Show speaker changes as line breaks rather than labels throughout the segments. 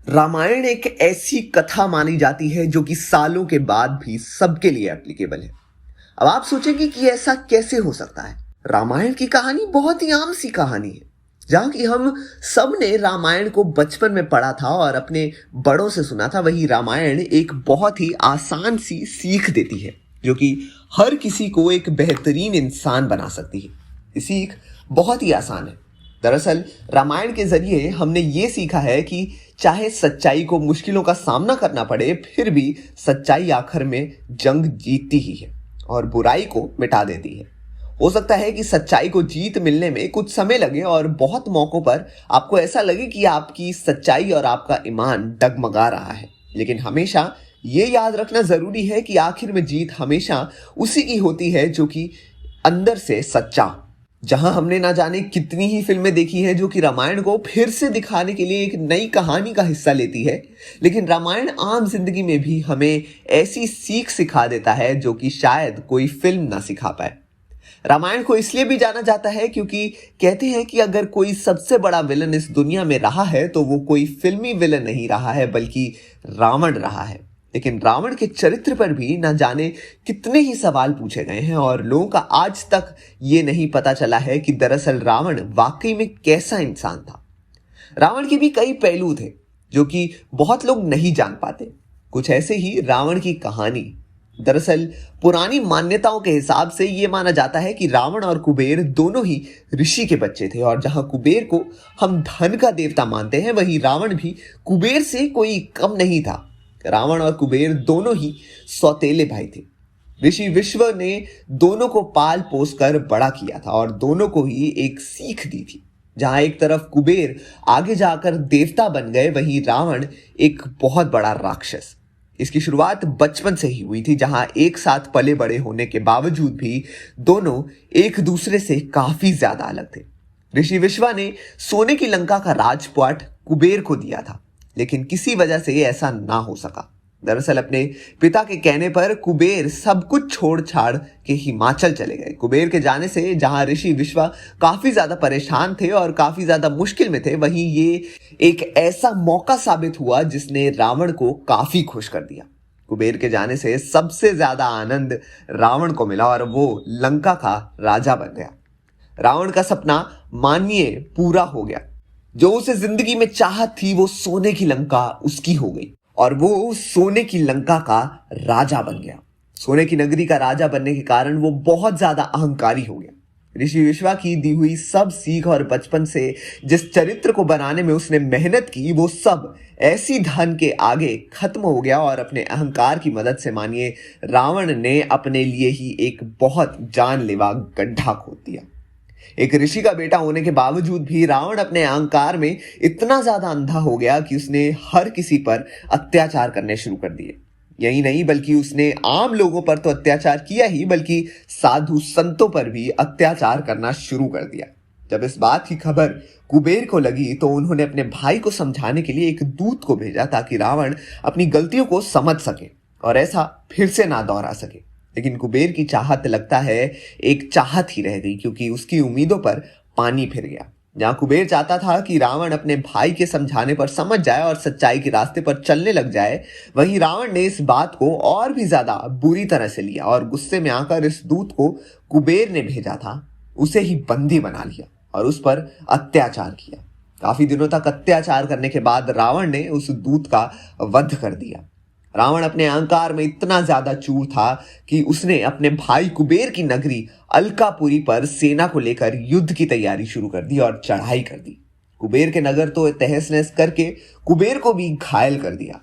रामायण एक ऐसी कथा मानी जाती है जो कि सालों के बाद भी सबके लिए एप्लीकेबल है। अब आप सोचेंगे कि ऐसा कैसे हो सकता है। रामायण की कहानी बहुत ही आम सी कहानी है, जहां कि हम सब ने रामायण को बचपन में पढ़ा था और अपने बड़ों से सुना था। वही रामायण एक बहुत ही आसान सी सीख देती है जो कि हर किसी को एक बेहतरीन इंसान बना सकती है। ये सीख बहुत ही आसान है। दरअसल रामायण के जरिए हमने ये सीखा है कि चाहे सच्चाई को मुश्किलों का सामना करना पड़े, फिर भी सच्चाई आखिर में जंग जीतती ही है और बुराई को मिटा देती है। हो सकता है कि सच्चाई को जीत मिलने में कुछ समय लगे और बहुत मौकों पर आपको ऐसा लगे कि आपकी सच्चाई और आपका ईमान डगमगा रहा है, लेकिन हमेशा ये याद रखना जरूरी है कि आखिर में जीत हमेशा उसी की होती है जो कि अंदर से सच्चा। जहां हमने ना जाने कितनी ही फिल्में देखी हैं जो कि रामायण को फिर से दिखाने के लिए एक नई कहानी का हिस्सा लेती है, लेकिन रामायण आम जिंदगी में भी हमें ऐसी सीख सिखा देता है जो कि शायद कोई फिल्म ना सिखा पाए। रामायण को इसलिए भी जाना जाता है क्योंकि कहते हैं कि अगर कोई सबसे बड़ा विलन इस दुनिया में रहा है तो वो कोई फिल्मी विलन नहीं रहा है बल्कि रावण रहा है। लेकिन रावण के चरित्र पर भी ना जाने कितने ही सवाल पूछे गए हैं और लोगों का आज तक ये नहीं पता चला है कि दरअसल रावण वाकई में कैसा इंसान था। रावण के भी कई पहलू थे जो कि बहुत लोग नहीं जान पाते। कुछ ऐसे ही रावण की कहानी। दरअसल पुरानी मान्यताओं के हिसाब से यह माना जाता है कि रावण और कुबेर दोनों ही ऋषि के बच्चे थे और जहां कुबेर को हम धन का देवता मानते हैं, वहीं रावण भी कुबेर से कोई कम नहीं था। रावण और कुबेर दोनों ही सौतेले भाई थे। ऋषि विश्व ने दोनों को पाल पोस कर बड़ा किया था और दोनों को ही एक सीख दी थी। जहां एक तरफ कुबेर आगे जाकर देवता बन गए, वहीं रावण एक बहुत बड़ा राक्षस। इसकी शुरुआत बचपन से ही हुई थी, जहां एक साथ पले बड़े होने के बावजूद भी दोनों एक दूसरे से काफी ज्यादा अलग थे। ऋषि विश्वा ने सोने की लंका का राजपाट कुबेर को दिया था, लेकिन किसी वजह से ऐसा ना हो सका। दरअसल अपने पिता के कहने पर कुबेर सब कुछ छोड़ छाड़ के हिमाचल चले गए। कुबेर के जाने से जहां ऋषि विश्वा काफी ज्यादा परेशान थे और काफी ज्यादा मुश्किल में थे, वहीं ये एक ऐसा मौका साबित हुआ जिसने रावण को काफी खुश कर दिया। कुबेर के जाने से सबसे ज्यादा आनंद रावण को मिला और वो लंका का राजा बन गया। रावण का सपना मानिए पूरा हो गया। जो उसे जिंदगी में चाहत थी, वो सोने की लंका उसकी हो गई और वो सोने की लंका का राजा बन गया। सोने की नगरी का राजा बनने के कारण वो बहुत ज्यादा अहंकारी हो गया। ऋषि विश्वा की दी हुई सब सीख और बचपन से जिस चरित्र को बनाने में उसने मेहनत की, वो सब ऐसी धन के आगे खत्म हो गया और अपने अहंकार की मदद से मानिए रावण ने अपने लिए ही एक बहुत जानलेवा गड्ढा खोद दिया। एक ऋषि का बेटा होने के बावजूद भी रावण अपने अहंकार में इतना ज्यादा अंधा हो गया कि उसने हर किसी पर अत्याचार करने शुरू कर दिए। यही नहीं बल्कि उसने आम लोगों पर तो अत्याचार किया ही, बल्कि साधु संतों पर भी अत्याचार करना शुरू कर दिया। जब इस बात की खबर कुबेर को लगी तो उन्होंने अपने भाई को समझाने के लिए एक दूत को भेजा ताकि रावण अपनी गलतियों को समझ सके और ऐसा फिर से ना दोहरा सके। लेकिन कुबेर की चाहत लगता है एक चाहत ही रह गई, क्योंकि उसकी उम्मीदों पर पानी फिर गया। जहां कुबेर चाहता था कि रावण अपने भाई के समझाने पर समझ जाए और सच्चाई के रास्ते पर चलने लग जाए, वहीं रावण ने इस बात को और भी ज्यादा बुरी तरह से लिया और गुस्से में आकर इस दूत को कुबेर ने भेजा था उसे ही बंदी बना लिया और उस पर अत्याचार किया। काफी दिनों तक अत्याचार करने के बाद रावण ने उस दूत का वध कर दिया। रावण अपने अहंकार में इतना ज्यादा चूर था कि उसने अपने भाई कुबेर की नगरी अलकापुरी पर सेना को लेकर युद्ध की तैयारी शुरू कर दी और चढ़ाई कर दी। कुबेर के नगर तो तहस नहस करके कुबेर को भी घायल कर दिया।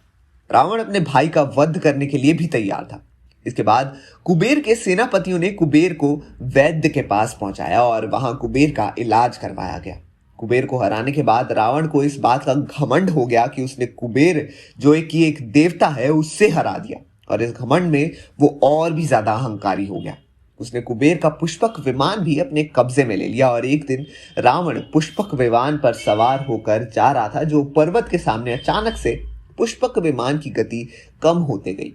रावण अपने भाई का वध करने के लिए भी तैयार था। इसके बाद कुबेर के सेनापतियों ने कुबेर को वैद्य के पास पहुंचाया और वहां कुबेर का इलाज करवाया गया। कुबेर को हराने के बाद रावण को इस बात का घमंड हो गया कि उसने कुबेर, जो एक देवता है, उससे हरा दिया और इस घमंड में वो और भी ज्यादा अहंकारी हो गया। उसने कुबेर का पुष्पक विमान भी अपने कब्जे में ले लिया और एक दिन रावण पुष्पक विमान पर सवार होकर जा रहा था, जो पर्वत के सामने अचानक से पुष्पक विमान की गति कम होते गई।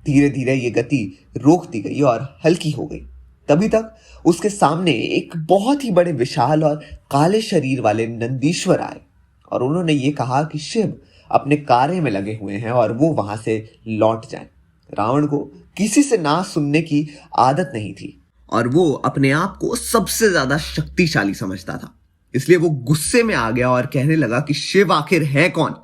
धीरे धीरे ये गति रोक दी गई और हल्की हो गई। तभी तक उसके सामने एक बहुत ही बड़े विशाल और काले शरीर वाले नंदीश्वर आए और उन्होंने ये कहा कि शिव, अपने कार्य में लगे हुए हैं और वो वहां से लौट जाएं। रावण को किसी से ना सुनने की आदत नहीं थी और वो अपने आप को सबसे ज्यादा शक्तिशाली समझता था। इसलिए वो गुस्से में आ गया और कहने लगा कि शिव आखिर है कौन?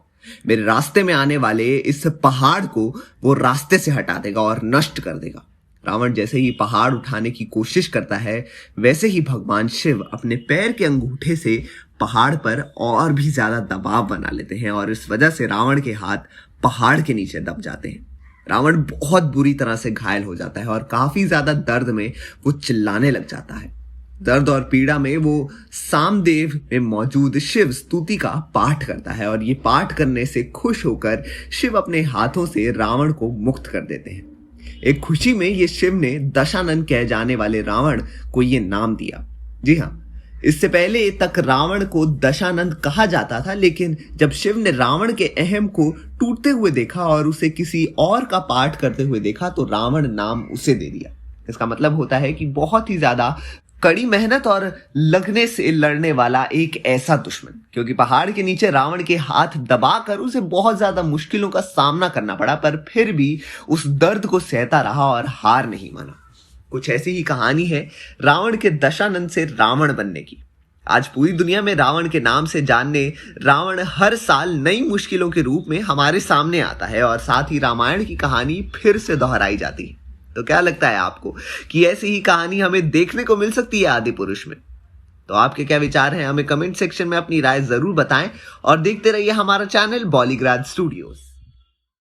मेरे रास्ते में आने वाले इस पहाड़ को वो रास्ते से हटा देगा और नष्ट कर देगा। रावण जैसे ही पहाड़ उठाने की कोशिश करता है, वैसे ही भगवान शिव अपने पैर के अंगूठे से पहाड़ पर और भी ज्यादा दबाव बना लेते हैं और इस वजह से रावण के हाथ पहाड़ के नीचे दब जाते हैं। रावण बहुत बुरी तरह से घायल हो जाता है और काफी ज्यादा दर्द में वो चिल्लाने लग जाता है। दर्द और पीड़ा में वो सामदेव में मौजूद शिव स्तुति का पाठ करता है और ये पाठ करने से खुश होकर शिव अपने हाथों से रावण को मुक्त कर देते हैं। एक खुशी में ये शिव ने दशानन कहे जाने वाले रावण को ये नाम दिया। जी हाँ, इससे पहले तक रावण को दशानंद कहा जाता था, लेकिन जब शिव ने रावण के अहम को टूटते हुए देखा और उसे किसी और का पाठ करते हुए देखा तो रावण नाम उसे दे दिया। इसका मतलब होता है कि बहुत ही ज्यादा कड़ी मेहनत और लगने से लड़ने वाला एक ऐसा दुश्मन, क्योंकि पहाड़ के नीचे रावण के हाथ दबाकर उसे बहुत ज्यादा मुश्किलों का सामना करना पड़ा, पर फिर भी उस दर्द को सहता रहा और हार नहीं माना। कुछ ऐसी ही कहानी है रावण के दशानन से रावण बनने की। आज पूरी दुनिया में रावण के नाम से जानने रावण हर साल नई मुश्किलों के रूप में हमारे सामने आता है और साथ ही रामायण की कहानी फिर से दोहराई जाती है। तो क्या लगता है आपको कि ऐसी ही कहानी हमें देखने को मिल सकती है आदि पुरुष में? तो आपके क्या विचार हैं? हमें कमेंट सेक्शन में अपनी राय जरूर बताएं और देखते रहिए हमारा चैनल बॉलीग्राज स्टूडियोज।